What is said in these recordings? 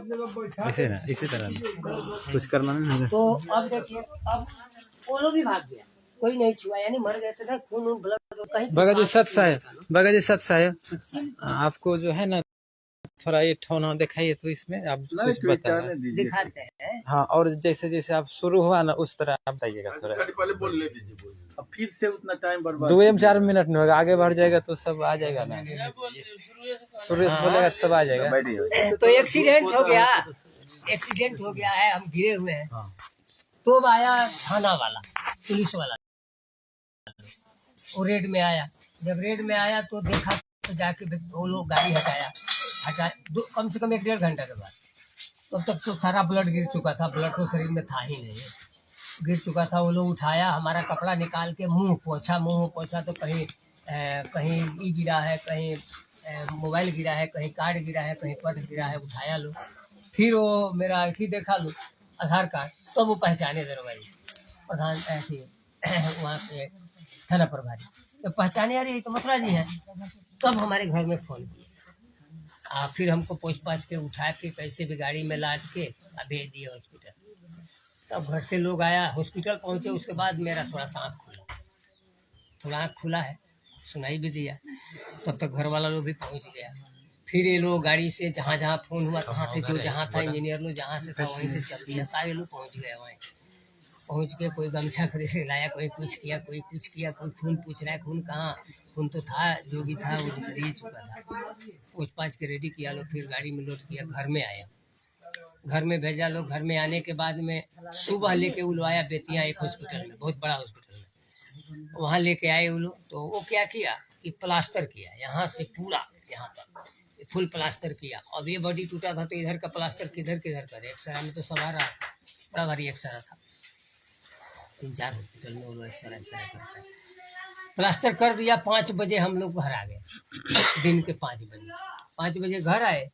इसे ना इसी तरह कुछ करना नहीं है। तो अब देखिए, अब वो लोग भी भाग गया, कोई नहीं छुआ, यानी मर गए थे ना, खून ब्लड कहीं। बगा जी सत साहब आपको जो है ना थोड़ा ये ठोना दिखाइए तो इसमें आप कुछ बताएं दिखाते हैं। हाँ, और जैसे जैसे आप शुरू हुआ ना उस तरह आप बताइएगा थोड़ा। पहले बोल ले दीजिए, अब फिर से उतना टाइम बर्बाद 2-4 मिनट में होगा, आगे बढ़ जाएगा तो सब आ जाएगा ना, शुरू से बोलेगा तो सब आ जाएगा। तो एक्सीडेंट हो गया, एक्सीडेंट हो गया है, हम गिरे हुए हैं। तो आया थाना वाला, पुलिस वाला, वो रेड में आया। जब रेड में आया तो देखा, तो जाके वो लोग गाड़ी हटा कम से कम 1-1.5 घंटा के बाद। तब तक तो सारा ब्लड गिर चुका था, ब्लड तो शरीर में था ही नहीं, गिर चुका था। वो लोग उठाया, हमारा कपड़ा निकाल के मुंह पोंछा तो कहीं कहीं ई गिरा है, कहीं मोबाइल गिरा है, कहीं कार्ड गिरा है, कहीं पर्स गिरा है, उठाया लो। फिर वो मेरा अथी देखा लो, आधार कार्ड, तो वो पहचाने दरोगाई प्रधान ऐसे वहाँ पे थाना प्रभारी, तो पहचाने, अरे ये तो मथुरा जी हैं। तब हमारे घर में फोन किए, फिर हमको पोछ पाछ के उठा के कैसे भी गाड़ी में लाद के भेज दिए हॉस्पिटल। तब घर से लोग आया, हॉस्पिटल पहुंचे, उसके बाद मेरा थोड़ा सा आँख खुला है, सुनाई भी दिया। तब तक घर वाला लोग भी पहुंच गया। फिर ये लोग गाड़ी से जहाँ जहाँ फोन हुआ तहाँ से, जो जहाँ था इंजीनियर लोग जहाँ से था वहीं से चल दिया, सारे लोग पहुंच गए वहीं। पहुंच के कोई गमछा खरीद के लाया, कोई कुछ किया, कोई खून पूछ रहा है, खून कहाँ, खून तो था, जो भी था वो निकल ही चुका था। पूछ पाछ के रेडी किया लोग, फिर गाड़ी में लोड किया, घर में आया, घर में भेजा लोग। घर में आने के बाद में सुबह लेके उलवाया बेतिया एक हॉस्पिटल में, बहुत बड़ा हॉस्पिटल में, वहाँ लेके आए वो लोग। तो वो क्या किया कि प्लास्टर किया, यहाँ से पूरा यहाँ तक फुल प्लास्टर किया। अब ये बॉडी टूटा था तो इधर का प्लास्टर किधर करे, एक्सरे में तो सवारा बड़ा भारी एक्सरा था, 3-4 हॉस्पिटल में वो लोग एक्सरा करता है। प्लास्टर कर दिया। 5 बजे हम लोग घर आ गए, दिन के 5 बजे घर आए।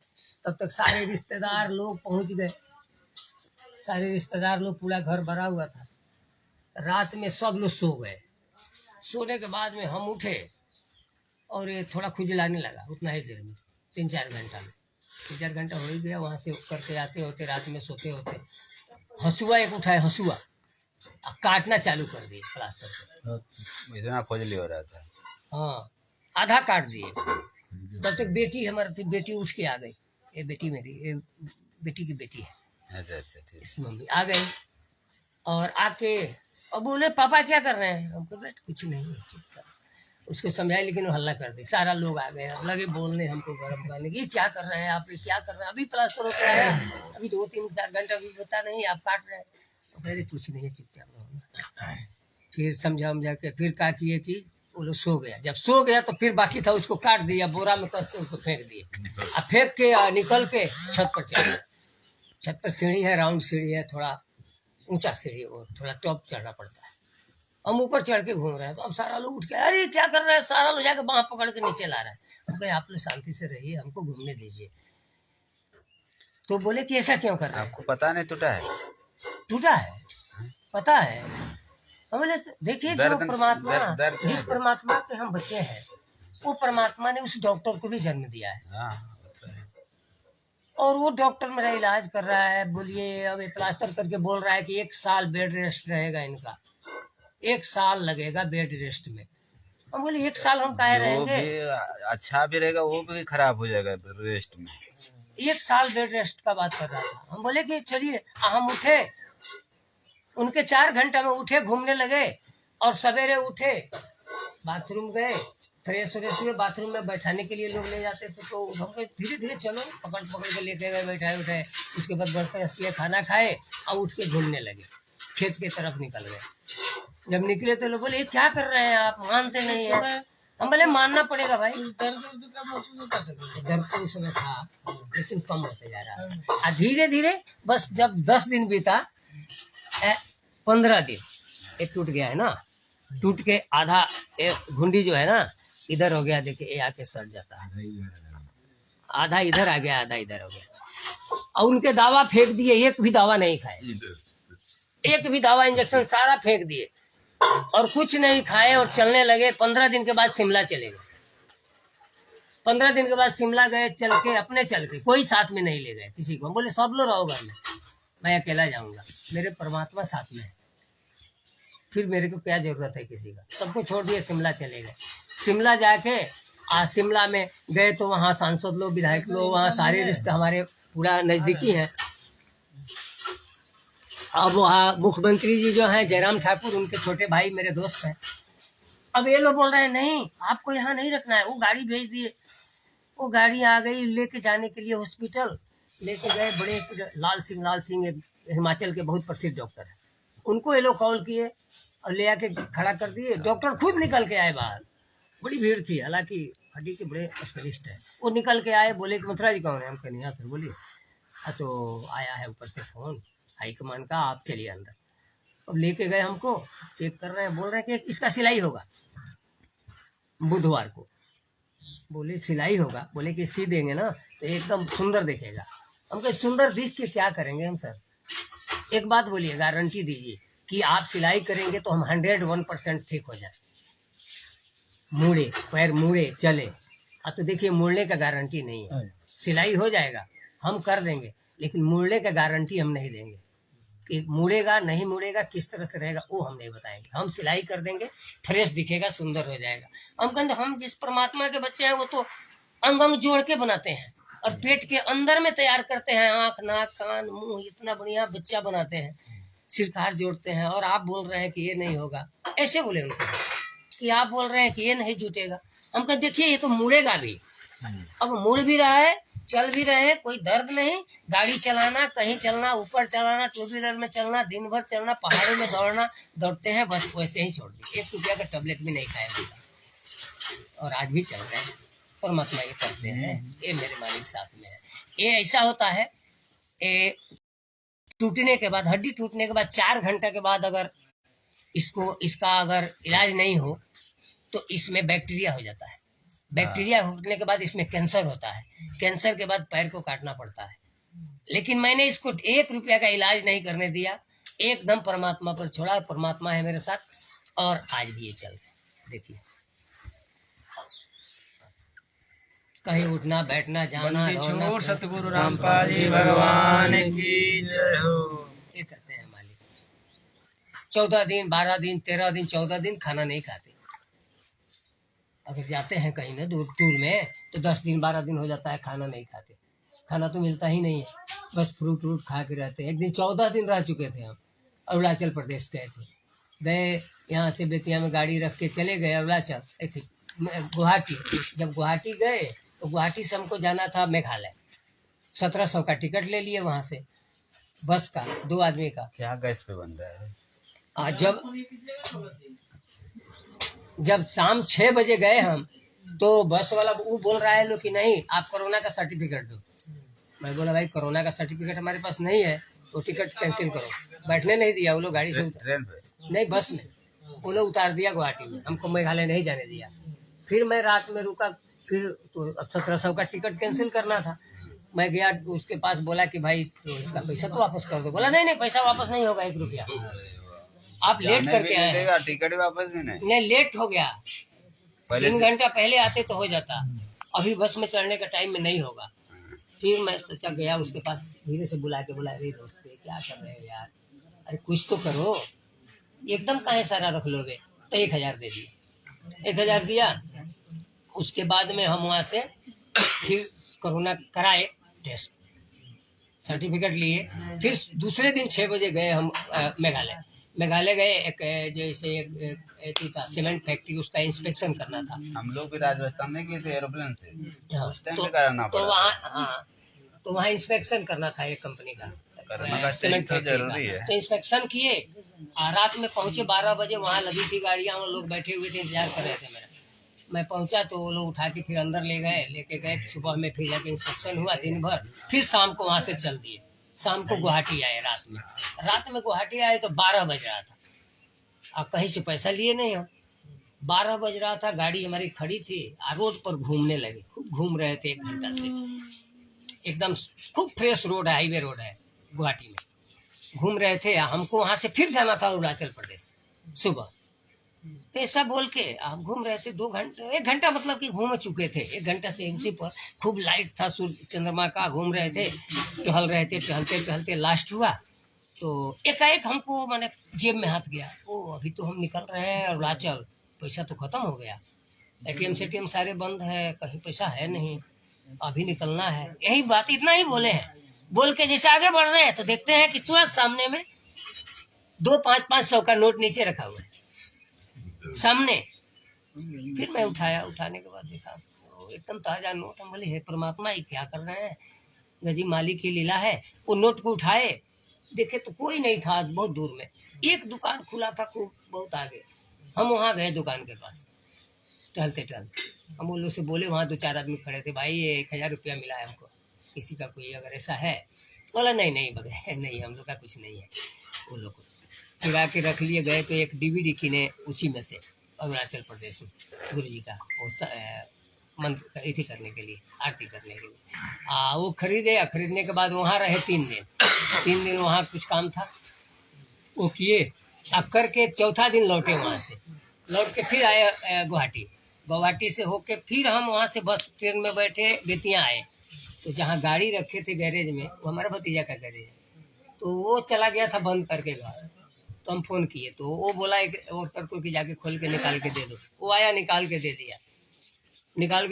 तब तक सारे रिश्तेदार लोग पहुंच गए, सारे रिश्तेदार लोग, पूरा घर भरा हुआ था। रात में सब लोग सो गए। सोने के बाद में हम उठे और ये थोड़ा खुजलाने लगा, उतना ही देर में, 3-4 घंटा में, 3-4 घंटा हो ही गया। वहां से करके आते होते, रात में सोते होते, हंसुआ एक उठाए, हंसुआ काटना चालू कर दिए प्लास्टर को, इतना खुजली हो रहा था। हाँ, आधा काट दिए। तब तक बेटी हमारी थी, बेटी उठ के आ गई, ये बेटी मेरी, ये बेटी की बेटी है, इसकी मम्मी आ गई और आके और बोले पापा क्या कर रहे हैं। हमको बेट कुछ नहीं, उसको समझाए, लेकिन वो हल्ला कर दी। सारा लोग आ गए, अब लगे बोलने हमको, गरम करने की, क्या कर रहे हैं आप, क्या कर रहे हैं, अभी प्लास्टर होता है, अभी 2-3-4 घंटा भी पता नहीं, आप काट रहे हैं। अरे कुछ नहीं, चुपचाप रहो। फिर समझा के फिर क्या किए कि वो लोग सो गया। जब सो गया तो फिर बाकी था, उसको काट दिया, बोरा में कस के उसको फेंक दिए। अब फेंक के निकल के छत पर चढ़, छत पर सीढ़ी है, राउंड सीढ़ी है, थोड़ा ऊंचा सीढ़ी, और थोड़ा टॉप चढ़ना पड़ता है। हम ऊपर चढ़ के घूम रहे हैं, तो अब सारा लोग उठ के, अरे क्या कर रहे हैं, सारा लोग जाके बाँह पकड़ के नीचे ला रहा है। तो आप लोग शांति से रहिए, हमको घूमने दीजिए। तो बोले कि ऐसा क्यों कर रहे हैं, आपको पता नहीं टूटा है? टूटा है, पता है। हमने देखिए, जो परमात्मा, जिस परमात्मा के हम बच्चे हैं, वो परमात्मा ने उस डॉक्टर को भी जन्म दिया है, और वो डॉक्टर मेरा इलाज कर रहा है। बोलिए, अब ये प्लास्टर करके बोल रहा है कि 1 साल बेड रेस्ट रहेगा इनका, 1 साल लगेगा बेड रेस्ट में। हम बोले 1 साल हम काहे रहेंगे, अच्छा भी रहेगा, वो भी खराब हो जाएगा रेस्ट में। 1 साल बेड रेस्ट का बात कर रहा था। हम बोले कि चलिए, हम उठे, उनके 4 घंटा में उठे, घूमने लगे, और सवेरे उठे, बाथरूम गए, फ्रेश हुए, बाथरूम में बैठाने के लिए लोग ले जाते थे, तो हम धीरे धीरे चलो, पकड़ के लेके गए, बैठाए। उसके बाद बर्तन किए, खाना खाए, और उठ के घूमने लगे, खेत की तरफ निकल गए। जब निकले तो लोग बोले क्या कर रहे हैं आप, मानते नहीं है। हम बोले मानना पड़ेगा भाई, दर्द तो उस समय था, लेकिन कम होते जा रहा है। धीरे धीरे, बस जब 10 दिन बीता, 15 दिन, एक टूट गया है ना, टूट के आधा घुंडी जो है ना इधर हो गया, देखिए ये आके सट जाता है, आधा इधर आ गया, आधा इधर हो गया। और उनके दवा फेंक दिए, एक भी दवा नहीं खाए, एक भी दवा इंजेक्शन सारा फेंक दिए, और कुछ नहीं खाए, और चलने लगे। 15 दिन के बाद शिमला चले गए। 15 दिन के बाद शिमला गए, चल के, कोई साथ में नहीं ले गए किसी को। हम बोले सब लोग रहो घर में, मैं अकेला जाऊंगा, मेरे परमात्मा साथ में है, फिर मेरे को क्या जरूरत है किसी का। सबको छोड़ दिए, शिमला चले गए। शिमला जाके शिमला में गए तो वहाँ सांसद लोग, विधायक लोग, वहाँ सारे रिश्ते हमारे पूरा नजदीकी हैं। अब वहाँ मुख्यमंत्री जी जो हैं जयराम ठाकुर, उनके छोटे भाई मेरे दोस्त हैं। अब ये लोग बोल रहे हैं नहीं आपको यहाँ नहीं रखना है, वो गाड़ी भेज दिए। वो गाड़ी आ गई लेके जाने के लिए हॉस्पिटल लेके गए। बड़े लाल सिंह एक हिमाचल के बहुत प्रसिद्ध डॉक्टर है, उनको ये लोग कॉल किए और ले आके खड़ा कर दिए। डॉक्टर खुद निकल के आए बाहर, बड़ी भीड़ थी, हालांकि हड्डी के बड़े स्पेशलिस्ट है। वो निकल के आए, बोले कि मथुरा जी कौन है? हम कहें हाँ सर। बोलिए तो आया है ऊपर से फोन हाईकमान का, आप चलिए अंदर। अब लेके गए, हमको चेक कर रहे हैं, बोल रहे हैं कि इसका सिलाई होगा बुधवार को। बोले सिलाई होगा? बोले कि सी देंगे ना तो एकदम सुंदर दिखेगा। हम कहे सुंदर दिख के क्या करेंगे हम सर? एक बात बोलिए, गारंटी दीजिए कि आप सिलाई करेंगे तो हम 101% ठीक हो जाए। मुड़े पैर मुड़े चले, तो देखिए मुड़ने का गारंटी नहीं है। सिलाई हो जाएगा, हम कर देंगे, लेकिन मुड़ने का गारंटी हम नहीं देंगे कि मुड़ेगा नहीं मुड़ेगा, किस तरह से रहेगा वो हम नहीं बताएंगे। हम सिलाई कर देंगे, फ्रेश दिखेगा, सुंदर हो जाएगा। हम कहते हम जिस परमात्मा के बच्चे हैं वो तो अंग अंग जोड़ के बनाते हैं और पेट के अंदर में तैयार करते हैं, आंख नाक कान मुंह, इतना बढ़िया बच्चा बनाते हैं, सिरकार जोड़ते हैं। और आप बोल रहे हैं कि ये नहीं होगा, ऐसे बोले उनको कि आप बोल रहे हैं कि ये नहीं जुटेगा। हम कहते देखिए ये तो मुड़ेगा भी, अब मुड़ भी रहा है, चल भी रहे हैं, कोई दर्द नहीं। गाड़ी चलाना, कहीं चलना, ऊपर चलाना, टू व्हीलर में चलना, दिन भर चलना, पहाड़ों में दौड़ना, दौड़ते हैं, बस वैसे ही छोड़ दी। 1 रुपया का टैबलेट भी नहीं खाया और आज भी चल रहे हैं। परमात्मा ये करते हैं, ये मेरे मालिक साथ में है। ये ऐसा होता है, ये टूटने के बाद, हड्डी टूटने के बाद 4 घंटे के बाद अगर इसका अगर इलाज नहीं हो तो इसमें बैक्टीरिया हो जाता है। बैक्टीरिया होने के बाद इसमें कैंसर होता है। कैंसर के बाद पैर को काटना पड़ता है। लेकिन मैंने इसको 1 रुपया का इलाज नहीं करने दिया, एकदम परमात्मा पर छोड़ा। परमात्मा है मेरे साथ और आज भी ये चल रहा है। देखिए कहीं उठना बैठना जाना छोड़ सतगुरु रामपाल जी भगवान की जय हो। ये करते हैं मालिक। 14 दिन 12 दिन 13 दिन 14 दिन खाना नहीं खाते। अगर जाते हैं कहीं ना दूर टूर में तो 10 दिन 12 दिन हो जाता है खाना नहीं खाते। खाना तो मिलता ही नहीं है, बस फ्रूट व्रूट खा के रहते हैं। एक दिन 14 दिन रह चुके थे हम, अरुणाचल प्रदेश गए यहाँ से बेतिया में गाड़ी रख के चले गए अरुणाचल, गुवाहाटी। जब गुवाहाटी गए तो गुवाहाटी से हमको जाना था मेघालय। 1700 का टिकट ले लिए वहां से, बस का, 2 आदमी का। क्या गैस पे बन रहा है? जब शाम 6 बजे गए हम तो बस वाला वो बोल रहा है लो कि नहीं आप कोरोना का सर्टिफिकेट दो। मैं बोला भाई कोरोना का सर्टिफिकेट हमारे पास नहीं है तो टिकट कैंसिल करो। बैठने नहीं दिया वो लोग, गाड़ी से ट्रेन पे नहीं बस में वो लोग उतार दिया गुवाहाटी में, हमको मेघालय नहीं जाने दिया। फिर मैं रात में रुका, फिर तो अब 1700 का टिकट कैंसिल करना था। मैं गया उसके पास, बोला कि भाई तो इसका पैसा तो वापस कर दो। बोला नहीं पैसा वापस नहीं होगा, 1 रुपया। आप लेट करके आए हैं, टिकट वापस भी नहीं लेट हो गया। 3 घंटा पहले आते तो हो जाता, अभी बस में चढ़ने का टाइम में नहीं होगा। फिर मैं सोचा गया उसके पास, धीरे से बुला के बोला अरे दोस्त क्या कर रहे हो यार, अरे कुछ तो करो, एकदम काहे सारा रख लोगे। तो 1000 दे दिए, 1000 दिया। उसके बाद में हम वहाँ से फिर कोरोना कराए, टेस्ट सर्टिफिकेट लिए। फिर दूसरे दिन 6 बजे गए हम मेघालय गए। एक जैसे एक था सीमेंट फैक्ट्री, उसका इंस्पेक्शन करना था। हम लोग भी राजस्थान में गए थे एरोप्लेन से, हाँ, उस टाइम पे कराना पड़ा। तो वहाँ इंस्पेक्शन करना था एक कंपनी का, सीमेंट फैक्ट्री जरूरी है। तो इंस्पेक्शन किए, रात में पहुंचे 12 बजे। वहाँ लगी थी गाड़ियाँ, वो लोग बैठे हुए थे, इंतजार कर रहे थे मेरा। मैं पहुंचा तो वो लोग उठा के फिर अंदर लेके गए। सुबह में फिर जाके इंस्पेक्शन हुआ दिन भर, फिर शाम को वहाँ से चल दिए। शाम को गुवाहाटी आए। रात में गुवाहाटी आए तो 12 बज रहा था। आप कहीं से पैसा लिए नहीं हो, 12 बज रहा था, गाड़ी हमारी खड़ी थी, रोड पर घूमने लगे। खूब घूम रहे थे 1 घंटा से, एकदम खूब फ्रेश रोड है, हाईवे रोड है गुवाहाटी में। घूम रहे थे। हमको वहां से फिर जाना था अरुणाचल प्रदेश सुबह। ऐसा बोल के आप घूम रहे थे 2 घंटे 1 घंटा मतलब कि घूम चुके थे। 1 घंटा से उसी पर खूब लाइट था सूर्य चंद्रमा का, घूम रहे थे, टहल रहे थे, टहलते टहलते लास्ट हुआ तो एकाएक हमको मैंने जेब में हाथ गया। ओ अभी तो हम निकल रहे हैं अरुणाचल, पैसा तो खत्म हो गया, एटीएम सारे बंद है, कहीं पैसा है नहीं, अभी निकलना है। यही बात इतना ही बोले हैं। बोल के जैसे आगे बढ़ रहे हैं तो देखते हैं कि तुरंत सामने में 2 500 का नोट नीचे रखा हुआ है सामने। फिर मैं उठाया, उठाने के बाद देखा तो एकदम ताजा नोट। हम बोले हे परमात्मा ये क्या कर रहे हैं, गजी मालिक की लीला है। वो नोट को उठाए, देखे तो कोई नहीं था, बहुत दूर में एक दुकान खुला था, खूब बहुत आगे। हम वहाँ गए दुकान के पास, टहलते टहलते हम उन लोग से बोले, वहाँ 2-4 आदमी खड़े थे, भाई ये 1000 रुपया मिला है हमको, किसी का कोई अगर ऐसा है। बोला नहीं बगैर नहीं, हम लोग का कुछ नहीं है। उन लोग को चुरा के रख लिए। गए तो एक डीवीडी किने उसी में से, अरुणाचल प्रदेश में गुरु जी का वो मंत्र इसी करने के लिए, आरती करने के लिए। वो खरीदे। खरीदने के बाद वहाँ रहे 3 दिन। 3 दिन वहाँ कुछ काम था वो किए। अब करके चौथा दिन लौटे, वहाँ से लौट के फिर आए गुवाहाटी से होके फिर हम वहाँ से बस ट्रेन में बैठे बेतिया आए। तो जहाँ गाड़ी रखे थे गैरेज में, वो हमारा भतीजा का गैरेज है, तो वो चला गया था बंद करके घर। तो हम फोन किए तो वो बोला एक वर्कर को कि जाके खोल के निकाल के दे दो। वो आया, निकाल के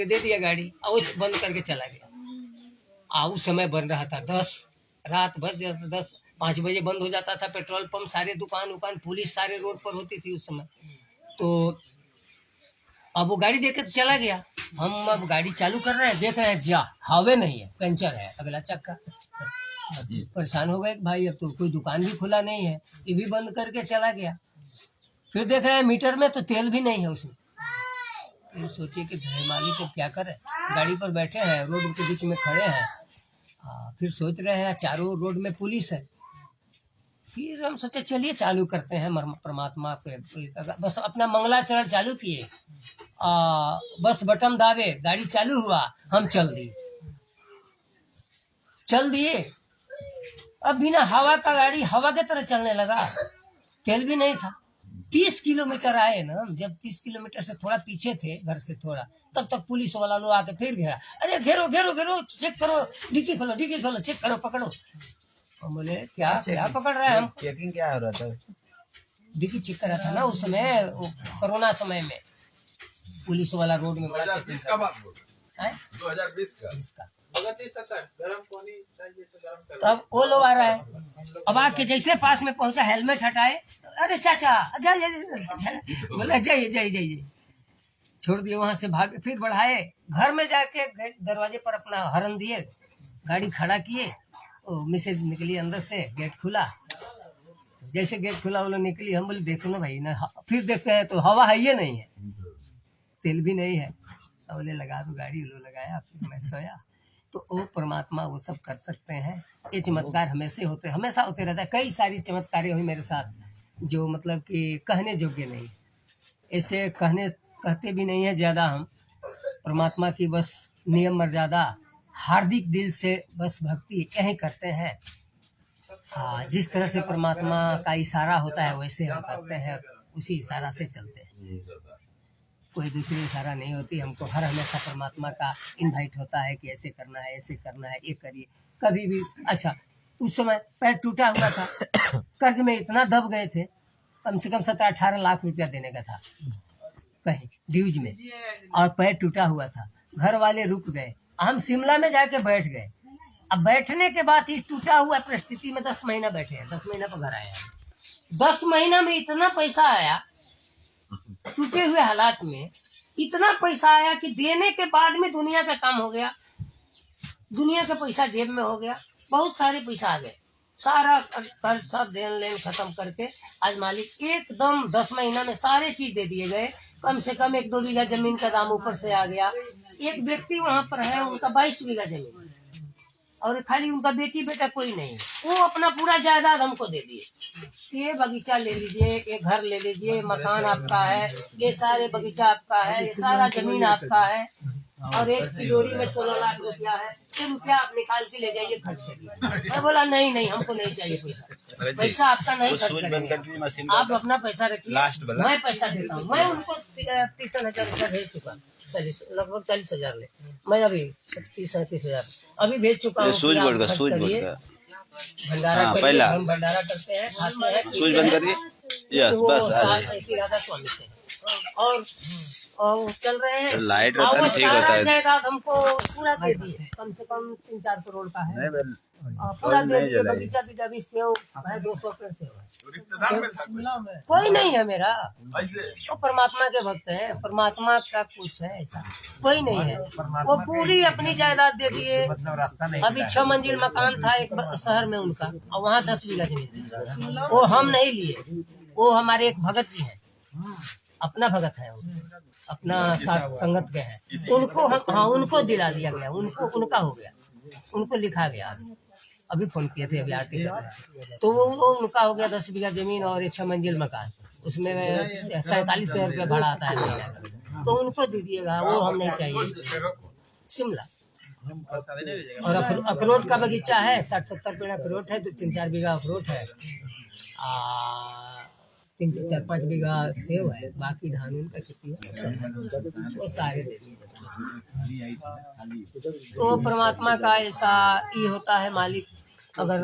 दे दिया गाड़ी, और वो बंद करके चला गया। उस समय बन रहा था 10 रात, बज 5 बजे बंद हो जाता था पेट्रोल पंप, सारे दुकान, पुलिस सारे रोड पर होती थी उस समय। तो अब वो गाड़ी देख के चला गया। हम अब गाड़ी चालू कर रहे हैं, देख रहे हैं हवा नहीं है, पंचर है अगला चक्का। परेशान हो गए भाई, अब तो कोई दुकान भी खुला नहीं है, ये भी बंद करके चला गया। फिर देख रहे हैं मीटर में तो तेल भी नहीं है उसमें। फिर सोचे कि भाई मालिक को क्या करें, गाड़ी पर बैठे हैं, रोड के बीच में खड़े हैं। फिर सोच रहे हैं चारों रोड में पुलिस है। फिर हम सोचे चलिए चालू करते हैं परमात्मा पे, बस अपना मंगलाचरण चालू किए। बस बटन दाबे, गाड़ी चालू हुआ, हम चल दिए। अब बिना हवा का गाड़ी हवा के तरह चलने लगा, तेल भी नहीं था। 30 किलोमीटर आए ना, जब 30 किलोमीटर से थोड़ा पीछे थे घर से थोड़ा, तब तक पुलिस वाला लोग आके फिर घेरा। अरे घेरो, चेक करो, डिक्की खोलो, चेक करो, पकड़ो। हम बोले क्या पकड़ रहे हैं हम? चेकिंग क्या हो रहा था? डिक्की चेक कर रहा था ना उस समय, कोरोना समय में पुलिस वाला रोड में बड़ा चेकिंग कर रहा है। 2020 का तब वो लोग आ रहा है। अब आके जैसे पास में पहुंचा, हेलमेट हटाए, अरे चाचा बोला जाइए, छोड़ दिए। वहां से भागे, फिर बढ़ाए, घर में जाके दरवाजे पर अपना हॉर्न दिए, गाड़ी खड़ा किए। मिसेज निकली अंदर से, गेट खुला, जैसे गेट खुला वो लोग निकली। हम बोले देखो ना भाई ना, फिर देखते हैं तो हवा है ही नहीं है, तेल भी नहीं है। बोले लगा दो गाड़ी, लो लगाया, फिर मैं सोया। तो वो परमात्मा वो सब कर सकते हैं। ये चमत्कार हमेशा होते रहता है। कई सारी चमत्कारें हुई मेरे साथ, जो मतलब कि कहने योग्य नहीं। ऐसे कहते भी नहीं है ज्यादा हम। परमात्मा की बस नियम मर्यादा, हार्दिक दिल से बस भक्ति यही करते हैं। जिस तरह से परमात्मा का इशारा होता है वैसे हम करते हैं, उसी इशारा से चलते हैं, कोई दूसरी इशारा नहीं होती। हमको हर हमेशा परमात्मा का इनवाइट होता है कि ऐसे करना है, ये करिए। कभी भी अच्छा, उस समय पैर टूटा हुआ था, कर्ज में इतना दब गए थे, कम से कम 17-18 लाख रुपया देने का था कहीं ड्यूज में, और पैर टूटा हुआ था। घर वाले रुक गए, हम शिमला में जाके बैठ गए। अब बैठने के बाद इस टूटा हुआ परिस्थिति में 10 महीना बैठे हैं, 10 महीना पर घर आए हैं। 10 महीना में इतना पैसा आया, टूटे हुए हालात में इतना पैसा आया कि देने के बाद में दुनिया का काम हो गया, दुनिया का पैसा जेब में हो गया, बहुत सारे पैसा आ गए। सारा कर्ज सब देन लेन खत्म करके आज मालिक एकदम 10 महीना में सारे चीज दे दिए गए। कम से कम 1-2 बीघा जमीन का दाम ऊपर से आ गया। एक व्यक्ति वहां पर है, उनका 22 बीघा जमीन, और खाली उनका बेटी बेटा कोई नहीं, वो अपना पूरा जायदाद हमको दे दिए। ये बगीचा ले लीजिए, ये घर ले लीजिए, मकान आपका है, ये सारे बगीचा आपका है, ये सारा जमीन आपका है। और एक तिजोरी में 16 लाख रुपया है, ये रुपया आप निकाल के ले जाइए खर्च करिए। मैं बोला नहीं हमको नहीं चाहिए पैसा, पैसा आपका नहीं खर्च करेंगे, आप अपना पैसा रखिए, मैं पैसा देता हूँ। मैं उनको 63,000 रुपया भेज चुका, लगभग 40,000 ले, मैं अभी 30-37,000 अभी भेज चुका हूँ। भंडारा करिए, हम भंडारा करते हैं, खाते हैं, स्विच बंद करिए। यस वो बस राधा स्वामी से और चल रहे हैं। लाइट रहता है ठीक होता है। जायदाद हमको पूरा दे दिए, कम से कम 3-4 करोड़ का है, पूरा दे दिए। बगीचा की जब सेव है 200 पेड़ सेव है, कोई नहीं है मेरा, वो परमात्मा के भक्त है, परमात्मा का कुछ है, ऐसा कोई नहीं है। वो पूरी अपनी जायदाद दे दिए। अभी 6 मंजिल मकान था एक शहर में उनका, और वहाँ 10 बीघा जमीन, वो हम नहीं लिए, वो हमारे एक भगत जी है, अपना भगत है, अपना साथ संगत के हैं, उनको हम उनको दिला दिया गया, उनको उनका हो गया, उनको लिखा गया। अभी फोन किए थे, अभी आरती कर रहे हैं, तो वो उनका हो गया 10 बीघा जमीन और 6 मंजिल मकान, उसमें 47,000 रुपया भाड़ा आता है महीना का, तो उनको दे दिएगा, वो हम नहीं चाहिए। शिमला और अखरोट का बगीचा है, 60-70 पेड़ अखरोट है, 3-4 बीघा अखरोट है, 3-4-5 बीघा सेव है, बाकी धान का खेती है, वो सारे दे दिए। तो परमात्मा का ऐसा ही होता है, मालिक अगर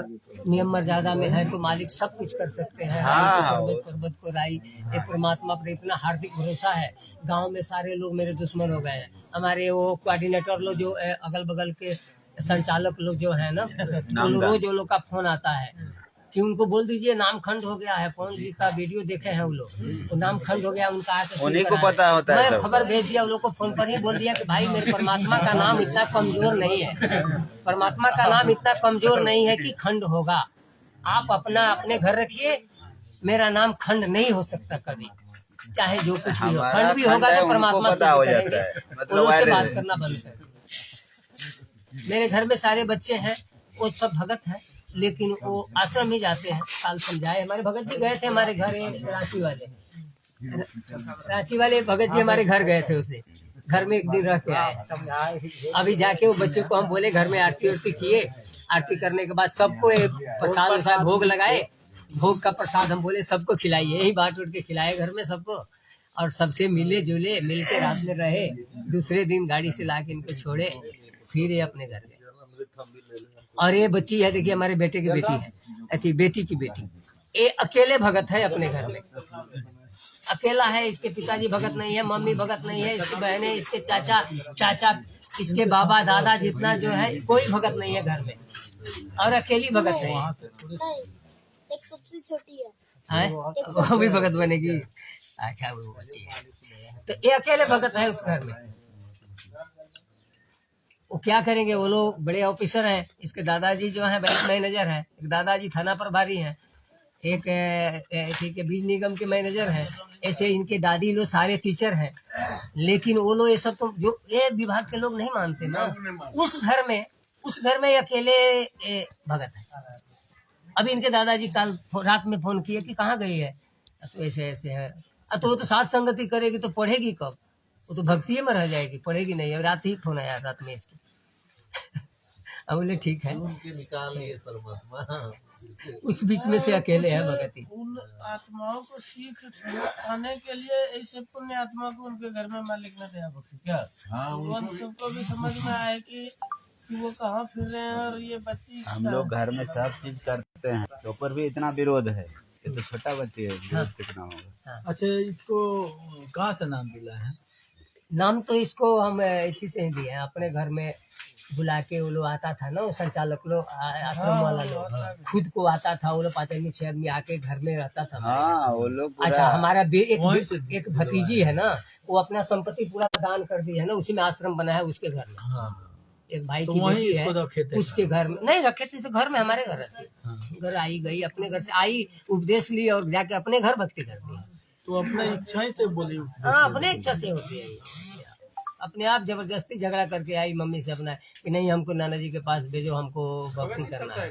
नियम मर्यादा में है तो मालिक सब कुछ कर सकते हैं। पर्वत को राई, ये परमात्मा पर इतना हार्दिक भरोसा है। गांव में सारे लोग मेरे दुश्मन हो गए हैं, हमारे वो कोऑर्डिनेटर लोग जो अगल बगल के संचालक लोग जो है ना, रोज वो लोग का फोन आता है कि उनको बोल दीजिए नाम खंड हो गया है। पवन जी का वीडियो देखे हैं वो लोग, वो नाम खंड हो गया उनका, आके उन्हीं को पता होता है। मैं खबर भेज दिया, वो लोग को फोन पर ही बोल दिया कि भाई मेरे परमात्मा का नाम इतना कमजोर नहीं है, परमात्मा का नाम इतना कमजोर नहीं है कि खंड होगा। आप अपने घर रखिए, मेरा नाम खंड नहीं हो सकता कभी, चाहे जो कुछ भी हो। खंड भी होगा तो परमात्मा से करेंगे, वो लोग से बात करना बंद कर। मेरे घर में सारे बच्चे हैं, वो सब भगत हैं, लेकिन वो आश्रम ही जाते हैं। काल समझाए, हमारे भगत जी गए थे हमारे घर, रांची वाले भगत जी हमारे घर गए थे, उसे घर में एक दिन रह के आए। अभी जाके वो बच्चों को हम बोले घर में आरती उरती किए, आरती करने के बाद सबको प्रसाद भोग लगाए, भोग का प्रसाद हम बोले सबको खिलाइए, यही बांट उठ के खिलाए घर में सबको, और सबसे मिले जुले, मिल के रात में रहे। दूसरे दिन गाड़ी से ला के इनको छोड़े, फिर ये अपने घर गए। और ये बच्ची है, देखिए हमारे बेटे की बेटी है, अच्छी बेटी की बेटी, ये अकेले भगत है अपने घर में, अकेला है। इसके पिताजी भगत नहीं है, मम्मी भगत नहीं है, इसकी बहनें, इसके चाचा, इसके बाबा दादा, जितना जो है कोई भगत नहीं है घर में, और अकेली भगत नहीं है। एक सबसे छोटी है, वो भी भगत बनेगी। अच्छा, वो बच्ची है, तो ये अकेले भगत है उस घर में। वो क्या करेंगे, वो लोग बड़े ऑफिसर हैं। इसके दादाजी जो है बैंक मैनेजर है, एक दादाजी थाना प्रभारी हैं, एक ठीक है बीज निगम के मैनेजर हैं। ऐसे इनके दादी लोग सारे टीचर हैं, लेकिन वो लोग ये सब तो जो ये विभाग के लोग नहीं मानते ना। उस घर में अकेले भगत है। अभी इनके दादाजी कल रात में फोन किए कि कहाँ गई है, तो ऐसे है, तो वो तो साथ संगति करेगी तो पढ़ेगी कब, वो तो भक्ति में रह जाएगी, पढ़ेगी नहीं। और रात ही फोन आया, रात में इसकी अब बोले ठीक है, उस बीच में से अकेले है भगती। उन आत्माओं को सीख आने के लिए ऐसे पुण्य आत्मा को उनके घर में मालिक ने दया बख्शी क्या, उन सबको भी समझ में आए कि वो कहाँ फिर रहे हैं। और ये बच्ची, हम लोग घर में सब चीज करते हैं, तो पर भी इतना विरोध है, ये तो छोटा बच्ची है, विरोध कितना होगा। अच्छा, इसको कहाँ से नाम मिला है? नाम तो इसको हम इसी से ही दिए हैं, अपने घर में बुला के वो लोग आता था ना, वो संचालक लोग, आश्रम वाला लोग खुद को आता था, वो लोग 5 आदमी 6 आदमी आके घर में रहता था। हाँ, वो लोग अच्छा, हमारा एक भतीजी है ना, वो अपना संपत्ति पूरा दान कर दी है ना, उसी में आश्रम बना है उसके घर में। एक भाई की बेटी है, उसके घर में नहीं रखे थे, तो घर में हमारे घर रहती, घर आई गई, अपने घर से आई, उपदेश ली और जाके अपने घर भक्ति करती है। तो अपने इच्छा से बोली? हाँ, अपने इच्छा से होती है, अपने आप जबरदस्ती झगड़ा करके आई मम्मी से अपना कि नहीं हमको नाना जी के पास भेजो, हमको भक्ति करना है।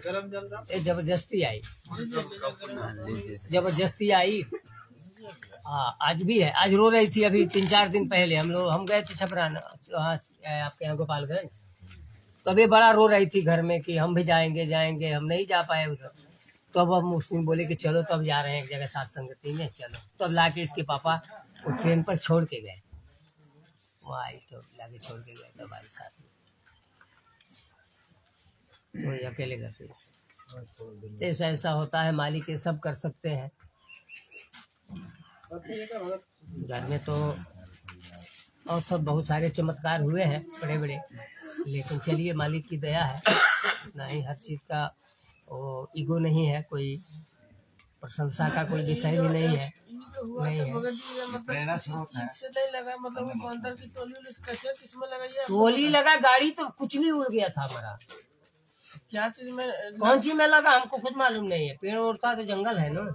ये जबरदस्ती आई आज भी है, आज रो रही थी। अभी 3-4 दिन पहले हम गए थे छपराना, वहाँ आपके यहाँ गोपालगंज, तो अभी बड़ा रो रही थी घर में कि हम भी जाएंगे, हम नहीं जा पाए उधर। तो अब हम उसने बोले कि चलो, तो अब जा रहे हैं एक जगह सात संगति में, चलो। तो अब लाके इसके पापा वो ट्रेन पर छोड़ के गए, वो आई तो लाके छोड़ के गए, तब आई साथ में, कोई अकेले घर पे। ऐसा होता है, मालिक ये सब कर सकते हैं। घर में तो और सब बहुत सारे चमत्कार हुए हैं बड़े बड़े, लेकिन चलिए मालिक की दया है, नहीं हर चीज का वो ईगो नहीं है, कोई प्रशंसा का कोई विषय भी नहीं है। टोली लगा, गाड़ी तो कुछ भी उड़ गया था हमारा। क्या चीज में, कौन चीज में लगा हमको खुद मालूम नहीं है। पेड़ उड़ता तो जंगल है ना।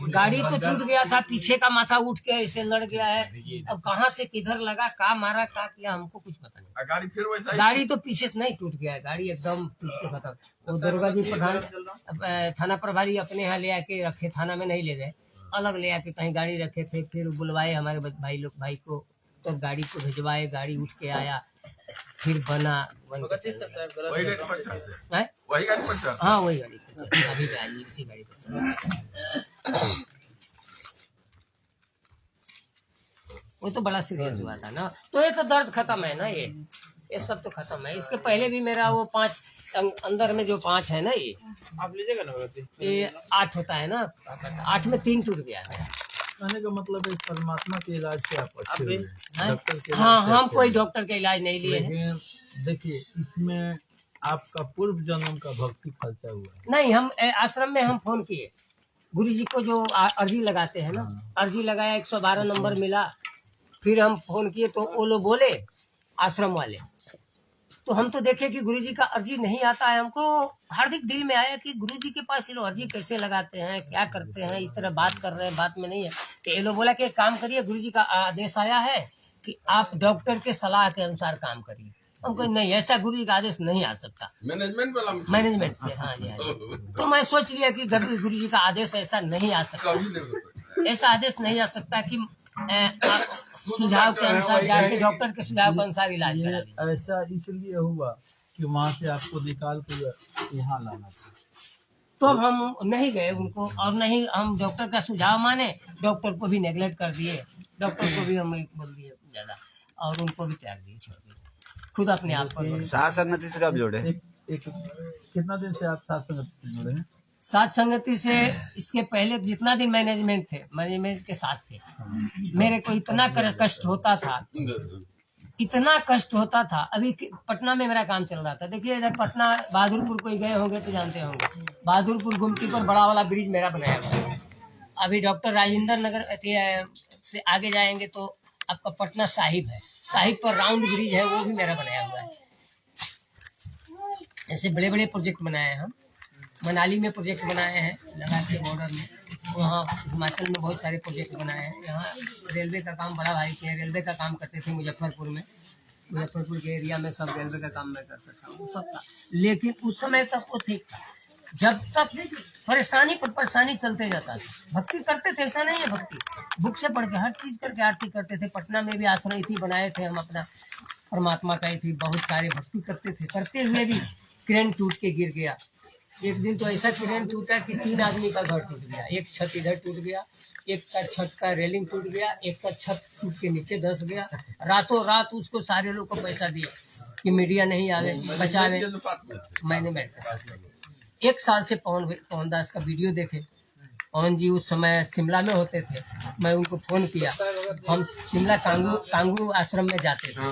गाड़ी तो टूट गया था, पीछे का माथा उठ के ऐसे लड़ गया है। अब कहाँ से किधर लगा, का मारा, का किया, हमको कुछ पता नहीं। गाड़ी फिर वैसा गाड़ी तो पीछे से नहीं टूट गया है, गाड़ी एकदम टूट के खत्म। वो दुर्गा जी प्रधान थाना प्रभारी अपने यहाँ ले आके रखे, थाना में नहीं ले गए, अलग ले आके कहीं गाड़ी रखे थे। फिर बुलवाए हमारे भाई को, तो गाड़ी को भिजवाए, गाड़ी उठ के आया, फिर बना वही गाड़ी पर चलते, हैं? वही गाड़ी पर चलते। हाँ वही गाड़ी पे चलते, अभी भी आई इसी गाड़ी पे। वो तो बड़ा सीरियस हुआ था ना, तो ये तो दर्द खत्म है ना, ये सब तो खत्म है। इसके पहले भी मेरा वो 5 अंदर में जो 5 है ना, ये आप लीजिएगा ना, ये 8 होता है ना, 8 में 3 टूट गया है। कहने का मतलब है परमात्मा के इलाज से आप अच्छे हुए हैं। डॉक्टर के इलाज हाँ, से हम अच्छे कोई हुए। डॉक्टर का इलाज नहीं लिए हैं। लेकिन देखिए, इसमें आपका पूर्व जन्म का भक्ति फलसा हुआ है। नहीं, हम आश्रम में हम फोन किए गुरु जी को, जो अर्जी लगाते हैं ना, अर्जी लगाया, 112 नंबर मिला। फिर हम फोन किए तो वो लोग बोले आश्रम वाले, तो हम तो देखे कि गुरुजी का अर्जी नहीं आता है। हमको हार्दिक दिल में आया कि गुरुजी के पास ये लोग अर्जी कैसे लगाते हैं, क्या करते हैं, इस तरह बात कर रहे हैं, बात में नहीं है। तो ये लोग बोला कि एक काम करिए, गुरुजी का आदेश आया है कि आप डॉक्टर के सलाह के अनुसार काम करिए। हमको नहीं, ऐसा गुरुजी का आदेश नहीं आ सकता, मैनेजमेंट वाला मैनेजमेंट से। हाँ जी, हाँ जी। तो मैं सोच लिया कि गुरुजी का आदेश ऐसा नहीं आ सकता, कभी नहीं हो सकता। ऐसा आदेश नहीं आ सकता कि सुझाव के अनुसार जाके डॉक्टर के सुझाव के अनुसार इलाज करा लीजिए। ये ऐसा इसलिए हुआ कि वहाँ से आपको निकाल के यहाँ लाना था। तो हम नहीं गए उनको, और नहीं हम डॉक्टर का सुझाव माने, डॉक्टर को भी नेगलेक्ट कर दिए, डॉक्टर को भी हम बोल दिए ज्यादा, और उनको भी त्याग दिए, छोड़ दिए, खुद अपने आप पर। साथ संगति से कब जोड़े? एक कितना दिन से आप साथ संगति से जुड़े हैं? साथ संगति से इसके पहले जितना दिन मैनेजमेंट थे, मैनेजमेंट के साथ थे, मेरे को इतना कष्ट होता था, इतना कष्ट होता था। अभी पटना में मेरा काम चल रहा था। देखिए इधर पटना बहादुरपुर कोई गए होंगे तो जानते होंगे, बहादुरपुर गुमटी पर बड़ा वाला ब्रिज मेरा बनाया हुआ है। अभी डॉक्टर राजेंद्र नगर से आगे जाएंगे तो आपका पटना साहिब है, साहिब पर राउंड ब्रिज है, वो भी मेरा बनाया हुआ है। ऐसे बड़े बड़े प्रोजेक्ट बनाए हैं हम। मनाली में प्रोजेक्ट बनाए हैं, लद्दाख के बॉर्डर में, वहाँ हिमाचल में बहुत सारे प्रोजेक्ट बनाए हैं। यहाँ रेलवे का काम बड़ा भाई किया, रेलवे का काम करते थे मुजफ्फरपुर में, मुजफ्फरपुर के एरिया में सब रेलवे का काम मैं करता था, वो सब था। लेकिन उस समय तक वो ठीक था, जब तक परेशानी पर परेशानी चलते जाता था। भक्ति करते थे, ऐसा नहीं है, भक्ति बुक से पढ़ के हर चीज करके आरती करते थे। पटना में भी आश्रम थी बनाए थे हम अपना, परमात्मा का ही थी, बहुत सारे भक्ति करते थे। करते हुए भी क्रेन टूट के गिर गया। एक दिन तो ऐसा क्रेन टूटा कि 3 आदमी का घर टूट गया। एक छत इधर टूट गया, एक का छत का रेलिंग टूट गया, एक का छत टूट के नीचे धंस गया। रातों रात उसको सारे लोग को पैसा दिया कि मीडिया नहीं आवे, बचावे। मैंने बैठ के साथ 1 साल से पवन दास का वीडियो देखे। पवन जी उस समय शिमला में होते थे, मैं उनको फोन किया। हम शिमला कांगू आश्रम में जाते थे,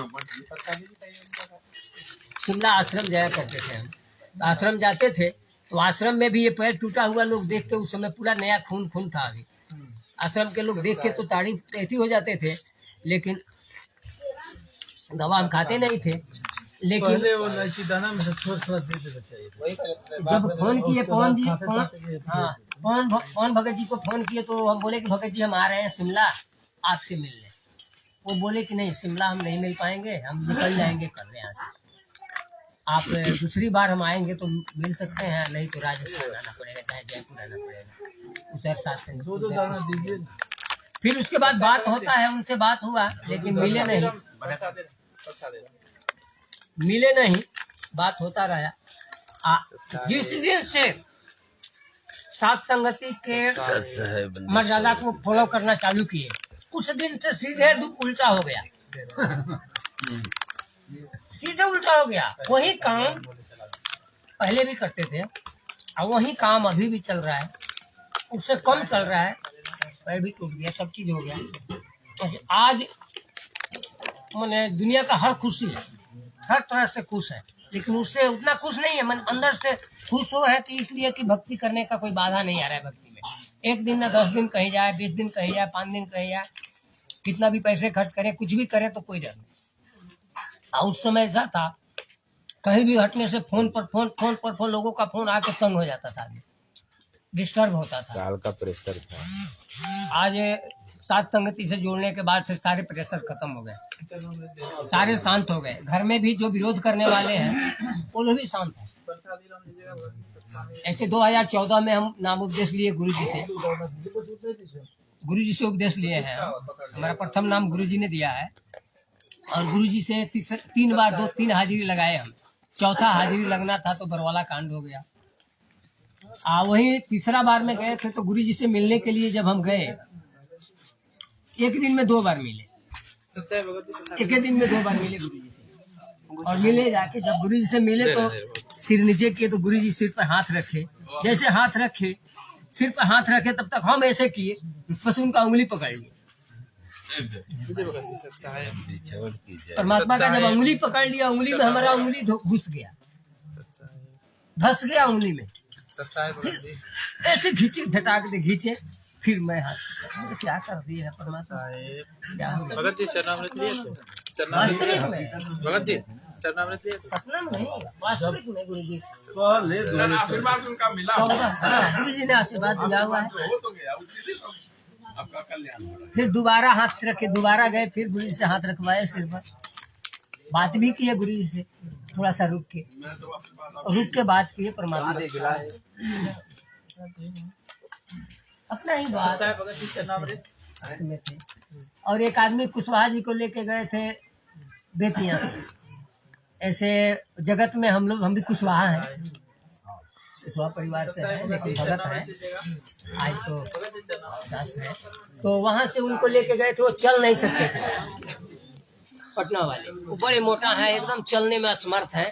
शिमला आश्रम जाया करते थे हम। आश्रम जाते थे तो आश्रम में भी ये पैर टूटा हुआ लोग देख के, उस समय पूरा नया खून था। अभी आश्रम के लोग देख के तो तारीफ ऐसी हो जाते थे, लेकिन दवा हम खाते नहीं थे। लेकिन पहले वो इलायची दाना में से थोड़ा दे देना चाहिए। जब फोन किए पवन भगत जी को फोन किए तो हम बोले कि भगत जी हम आ रहे हैं शिमला आपसे मिलने। वो बोले कि नहीं, शिमला हम नहीं मिल पाएंगे, हम निकल जाएंगे कल यहाँ से। आप दूसरी बार हम आएंगे तो मिल सकते हैं, नहीं तो राजस्थान आना पड़ेगा, चाहे जयपुर आना पड़ेगा। उधर साथ से 2 दाना दीजिए। फिर उसके बाद बात होता है, उनसे बात हुआ लेकिन मिले नहीं, बात होता रहा। जिस दिन से सात संगति के मर्यादा को फॉलो करना चालू किए, उस दिन से सीधे उल्टा हो गया, सीधे उल्टा हो गया। वही काम पहले भी करते थे और वही काम अभी भी चल रहा है, उससे कम चल रहा है, पैर भी टूट गया, सब चीज हो गया। आज मैंने दुनिया का हर खुशी हर तरह से खुश है, लेकिन उससे उतना खुश नहीं है। मन अंदर से खुश हो है कि इसलिए कि भक्ति करने का कोई बाधा नहीं आ रहा है भक्ति में। एक दिन ना 10 दिन कहीं जाए, 20 दिन कहीं जाए, 5 दिन कहीं जाए, कितना भी पैसे खर्च करें, कुछ भी करें तो कोई डर नहीं। और उस समय ऐसा था, कहीं भी हटने से फोन पर फोन लोगों का फोन आके तंग हो जाता था, डिस्टर्ब होता था, काल का प्रेशर था। आज सात संगति से जोड़ने के बाद से सारे प्रेशर खत्म हो गए, सारे शांत हो गए। घर में भी जो विरोध करने वाले हैं वो लोग भी शांत हैं। ऐसे 2014 में हम नाम उपदेश लिए गुरुजी से उपदेश लिए हैं। हमारा प्रथम नाम गुरुजी ने दिया है और गुरुजी से 3 बार 2-3 हाजिरी लगाए हम। चौथा हाजिरी लगना था तो बरवाला कांड हो गया। वही तीसरा बार में गए थे तो गुरुजी से मिलने के लिए जब हम गए, एक दिन में 2 बार मिले, एक दिन में 2 बार मिले गुरुजी से। और मिले जाके जब गुरुजी से मिले तो सिर नीचे किए तो गुरुजी सिर पर हाथ रखे, जैसे हाथ रखे सिर पर हाथ रखे तब तक हम ऐसे किए, बस उनका उंगली पकड़ लिए। परमात्मा का जब उंगली पकड़ लिया, उंगली में हमारा उंगली घुस गया, धस गया उंगली में, ऐसे खींचे, झटाक दे खींचे, फिर मैं हाथ क्या कर दिए है परमात्मा, क्या हो गया? भगत जी चरणामृत लिए थे? वास्तविक में भगत जी चरणामृत लिए थे? सपना में नहीं, वास्तविक में गुरु जी आशीर्वाद उनका मिला, गुरु जी ने आशीर्वाद दिया हुआ है। हो तो गया, उसी से तो आपका कल्याण हो रहा है। फिर दोबारा हाथ रखे, दोबारा गए, फिर गुरु जी से हाथ रखवाए सिर पर, बात भी की है गुरु जी से, थोड़ा सा रुक के बात की है परमात्मा अपना ही बात में थे। और एक आदमी कुशवाहा जी को लेके गए थे बेतिया से। ऐसे जगत में हम भी कुशवाहा हैं, कुशवाहा परिवार से है, लेकिन भगत है, आज तो दास है। तो वहां से उनको लेके गए थे, वो चल नहीं सकते थे, पटना वाले, वो बड़े मोटा है, एकदम चलने में असमर्थ है।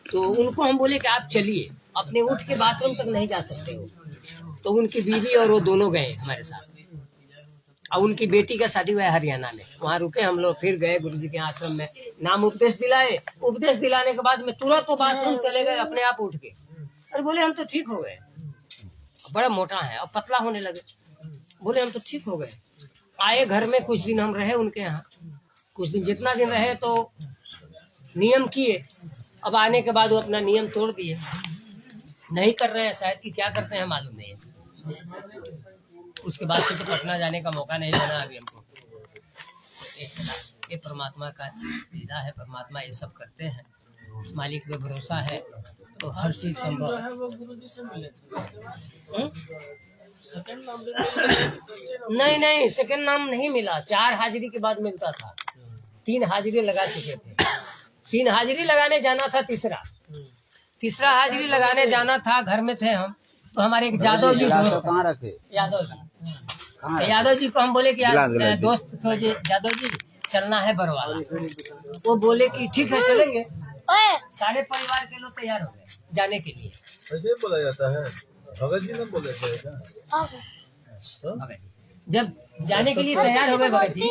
तो उनको हम बोले कि आप चलिए, अपने उठ के बाथरूम तक नहीं जा सकते हो। तो उनकी बीवी और वो दोनों गए हमारे साथ, और उनकी बेटी का शादी हुआ है हरियाणा में। वहाँ रुके हम लोग, फिर गए गुरुजी के आश्रम में, नाम उपदेश दिलाए। उपदेश दिलाने के बाद में तुरंत वो बाथरूम चले गए अपने आप उठ के, और बोले हम तो ठीक हो गए। बड़ा मोटा है और पतला होने लगे, बोले हम तो ठीक हो गए। आए घर में, कुछ दिन हम रहे उनके यहाँ, कुछ दिन जितना दिन रहे तो नियम किए। अब आने के बाद वो अपना नियम तोड़ दिए, नहीं कर रहे हैं, शायद कि क्या करते हैं मालूम नहीं है। उसके बाद से तो पटना जाने का मौका नहीं बना अभी हमको। ये परमात्मा का लीला है, परमात्मा ये सब करते हैं, मालिक पे भरोसा है तो हर चीज संभव है। वो गुरुजी से मिले थे, सेकंड नाम नहीं, सेकंड नाम नहीं मिला, 4 हाजिरी के बाद मिलता था। 3 हाजिरी लगा चुके थे, 3 हाजिरी लगाने जाना था, तीसरा हाजिरी लगाने जाना था। घर में थे हम, तो हमारे एक यादव जी दोस्त, कहाँ रखे? यादव जी को हम बोले कि दोस्त तो यादव जी चलना है बरवाला। वो बोले कि ठीक है चलेंगे। सारे परिवार के लोग तैयार हो गए जाने के लिए। ऐसे बोला जाता है, भगत जी ने बोले थे ऐसा? जब जाने के लिए तैयार हो गए भगत जी,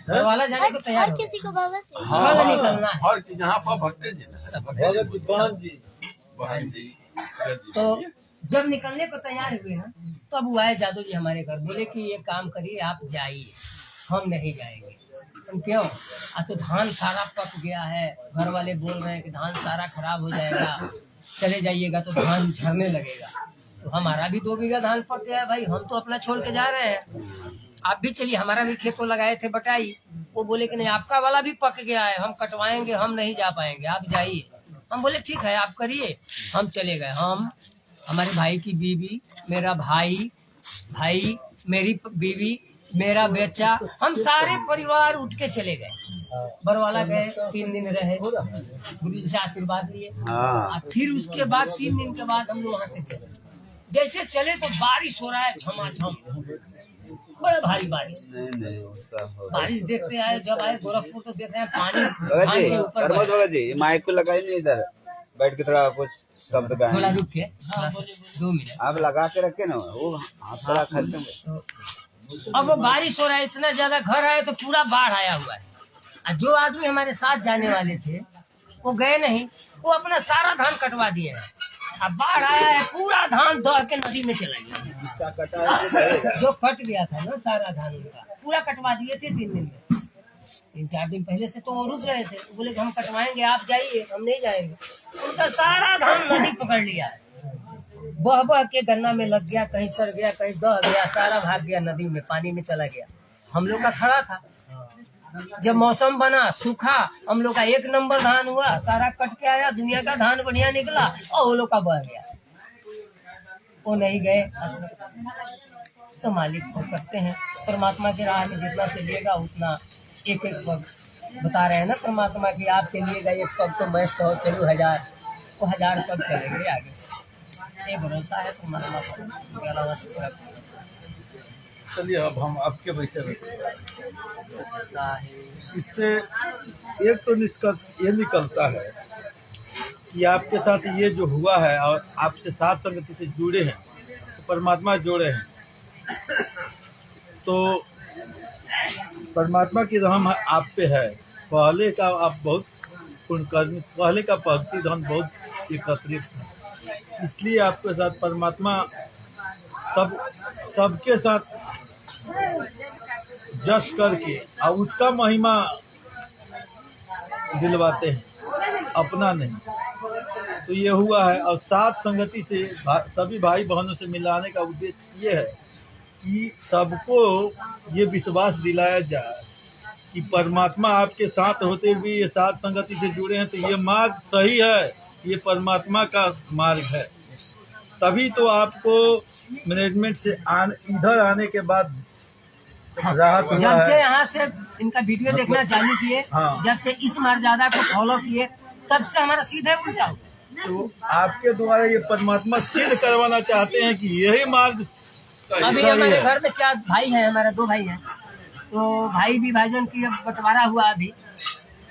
बरवाला जाने को तैयार हो किसी को भगत चाहिए। गए, निकलना है। और जहाँ पर भक्त जी भगत जी, बहन जी, तो जब निकलने को तैयार हुए ना, तब वो आए जादव जी हमारे घर, बोले कि ये काम करिए, आप जाइए, हम नहीं जाएंगे। हम क्यों? तो धान सारा पक गया है, घर वाले बोल रहे हैं कि धान सारा खराब हो जाएगा, चले जाइएगा तो धान झरने लगेगा। तो हमारा भी 2 बीघा धान पक गया है भाई, हम तो अपना छोड़ के जा रहे हैं, आप भी चलिए। हमारा भी खेतों लगाए थे बटाई, वो बोले कि नहीं आपका वाला भी पक गया है, हम कटवाएंगे, हम नहीं जा पाएंगे, आप जाइए। हम बोले ठीक है आप करिए, हम चले गए। हम, हमारे भाई की बीवी, मेरा भाई, मेरी बीवी, मेरा बेचा, हम सारे परिवार उठ के चले गए। बरवाला गए, 3 दिन रहे, गुरु जी से आशीर्वाद लिए। हाँ। फिर उसके बाद 3 दिन के बाद हम लोग वहाँ से चले। जैसे चले तो बारिश हो रहा है झमाझम, बड़ा भारी बारिश। नहीं उसका बारिश देखते आए, जब आए गोरखपुर तो देख रहे हैं पानी भगत धान जी, के ऊपर प्रमोद बह। भगत जी, ये माइक को लगाई नहीं इधर, बैठ के थोड़ा कुछ शब्द थोड़ा गाएं। रुक के 2 मिनट। आप लगा के रखे ना, वो आप थोड़ा खर्च में। अब वो बारिश हो रहा है, इतना ज्यादा, घर आए तो पूरा बाढ़ आया हुआ है। और जो आदमी हमारे साथ जाने वाले थे वो गए नहीं, वो अपना सारा धान कटवा दिए हैं। अब बाढ़ आया है, पूरा धान दह के नदी में चला गया। इसका कटा है तो रहेगा। जो कट गया था ना सारा धान उनका, पूरा कटवा दिए थे 3 दिन में। 3-4 दिन पहले से तो वो रुक रहे थे, तो बोले कि हम कटवाएंगे, आप जाइए, हम नहीं जाएंगे। उनका सारा धान नदी पकड़ लिया है, बह बह के गन्ना में लग गया, कहीं सड़ गया, कहीं दह गया, सारा भाग गया नदी में, पानी में चला गया। हम लोग का खड़ा था, जब मौसम बना सूखा, हम लोग का 1 नंबर धान हुआ, सारा कट के आया, दुनिया का धान बढ़िया निकला, और वो लोग का बह गया। वो नहीं गए तो मालिक हो सकते हैं। परमात्मा की राह में जितना चलिएगा उतना, एक एक पग बता रहे हैं ना परमात्मा की, आप चलिएगा 1 पग तो मैं 100 चलूँ 1000, वो 1000 पग चलेंगे आगे। ये भरोसा है परमात्मा पर। चलिए अब हम आपके विषय में, इससे एक तो निष्कर्ष ये निकलता है कि आपके साथ ये जो हुआ है और आपसे साथ संगति से जुड़े हैं, तो परमात्मा जोड़े हैं, तो परमात्मा की रहम आप पे है। पहले का आप बहुत पुण्यकर्मी, पहले का भक्ति धन बहुत एकत्रित है, इसलिए आपके साथ परमात्मा सबके साथ जश करके और उसका महिमा दिलवाते हैं, अपना नहीं। तो ये हुआ है, और साथ संगति से सभी भाई बहनों से मिलाने का उद्देश्य ये है कि सबको ये विश्वास दिलाया जाए कि परमात्मा आपके साथ होते हुए ये साथ संगति से जुड़े हैं, तो ये मार्ग सही है, ये परमात्मा का मार्ग है। तभी तो आपको मैनेजमेंट से इधर आने के बाद राहत हुआ जब से है। यहाँ से इनका वीडियो देखना चालू किए, हाँ। जब से इस मर्यादा को फॉलो किए, तब से हमारा सीधे उल्टा हो। तो आपके द्वारा ये परमात्मा सिद्ध करवाना चाहते हैं कि यही मार्ग अभी हमारे घर में क्या भाई है, हमारे 2 भाई हैं, तो भाई विभाजन की अब बंटवारा हुआ अभी,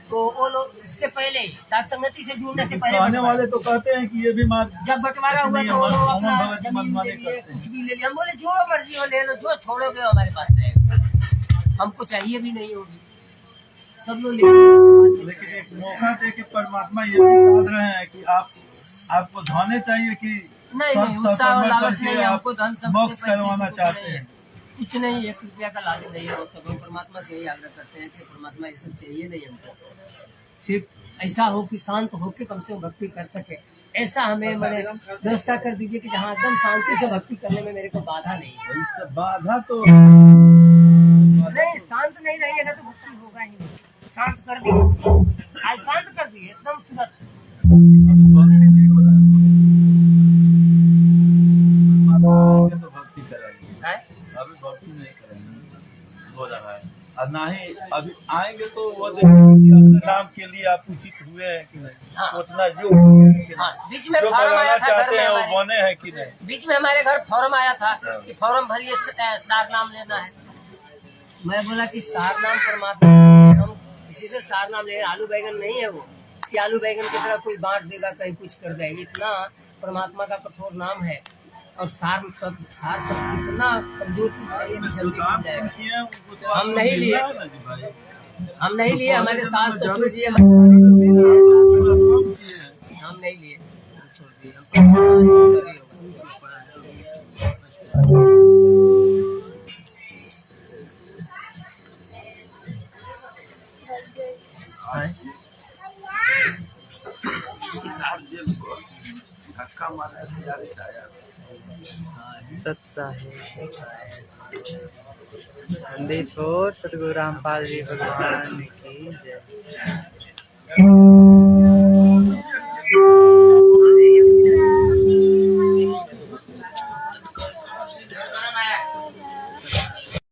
तो वो लोग इसके पहले ही साथ संगति से जुड़ने से पहले आने वाले तो कहते हैं कि ये भी मार्ग, जब बंटवारा हुआ तो वो लोग अपना भगत जमीन ले मनमानी लिए, करते हैं। कुछ भी ले लिया। हम बोले जो मर्जी हो ले लो, जो छोड़ोगे हमारे पास रहेगा, हमको चाहिए भी नहीं होगी, सब लोग ले लिए। लेकिन एक मौका दे के परमात्मा ये भी साध रहे हैं कि आपको धोने चाहिए कि नहीं, उत्साह और लालच नहीं है हमको, धन मोक्ष संपत्ति करवाना चाहते हैं। कुछ नहीं, 1 रुपया का लालच नहीं है। वो सब हम परमात्मा से यही आग्रह करते हैं कि परमात्मा ये सब चाहिए नहीं हमको, सिर्फ ऐसा हो कि शांत होके कम से कम भक्ति कर सके, ऐसा हमें मैंने व्यवस्था कर दीजिए कि जहाँ एकदम शांति से भक्ति करने में मेरे को बाधा नहीं है। इससे बाधा तो नहीं, शांत नहीं रहेगा तो भक्ति होगा ही नहीं। शांत कर दिए, आज शांत कर दिए एकदम तुरंत। भक्ति नहीं हो रहा है, तो भक्ति करेंगे, हैं? अभी भक्ति नहीं करेंगे हो रहा है, और ना ही अभी आएंगे तो वो देखेंगे कि अपने नाम के लिए आप उचित हुए हैं कि नहीं, हाँ। उतना जो हुए हैं कि हाँ, नहीं, बीच में जो फॉर्म आया बनाना था घर चाहते में हैं वो हमारे, बने हैं कि नहीं। बीच में हमारे घर फॉर्म आया था कि फॉर्म भरिए, सार नाम लेना है। मैं बोला कि सार नाम परमात्मा, हम किसी से सार नाम ले, आलू बैगन नहीं है वो कि आलू बैगन की तरह कोई बांट देगा, कहीं कुछ कर देगा। इतना परमात्मा का कठोर नाम है, और सार सब इतना कमजोर चीज चाहिए कि जल्दी मिल जाएगा। हम नहीं लिए, हम नहीं लिए, हमारे सास ससुर जी हम नहीं लिए, छोड़ दिए। छोड़ सतगुरु रामपाल जी भगवान की जय।